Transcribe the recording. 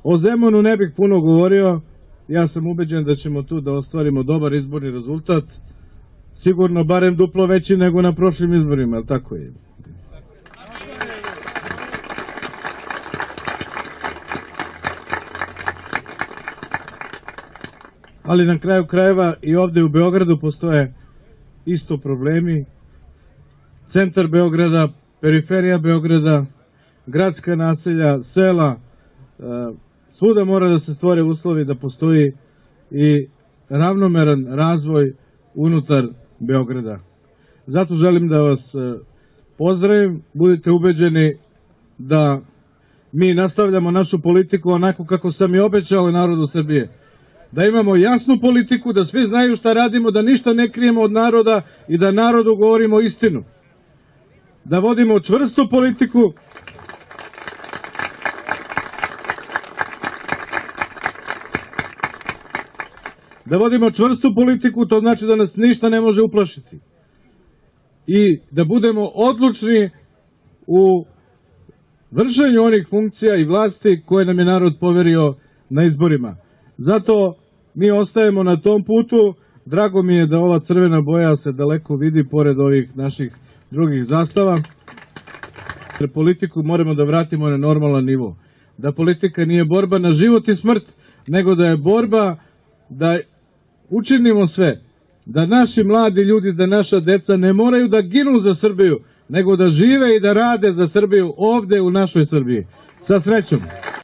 O Zemunu ne bih puno govorio, ja sam ubeđen da ćemo tu da ostvarimo dobar izborni rezultat, sigurno barem duplo veći nego na prošlim izborima, ali tako je. Ali na kraju krajeva i ovde u Beogradu postoje isto problemi. Centar Beograda, periferija Beograda, gradska naselja, sela, svuda mora da se stvore uslovi da postoji i ravnomeran razvoj unutar Beograda. Zato želim da vas pozdravim, budite ubeđeni da mi nastavljamo našu politiku onako kako sam i obećao narodu Srbije. Da imamo jasnu politiku, da svi znaju šta radimo, da ništa ne krijemo od naroda i da narodu govorimo istinu. Da vodimo čvrstu politiku, to znači da nas ništa ne može uplašiti. I da budemo odlučni u vršenju onih funkcija i vlasti koje nam je narod poverio na izborima. Zato mi ostajemo na tom putu. Drago mi je da ova crvena boja se daleko vidi pored ovih naših drugih zastava. Politiku moramo da vratimo na normalan nivo. Da politika nije borba na život i smrt, nego da je borba da učinimo sve. Da naši mladi ljudi, da naša deca ne moraju da ginu za Srbiju, nego da žive i da rade za Srbiju ovde u našoj Srbiji. Sa srećom!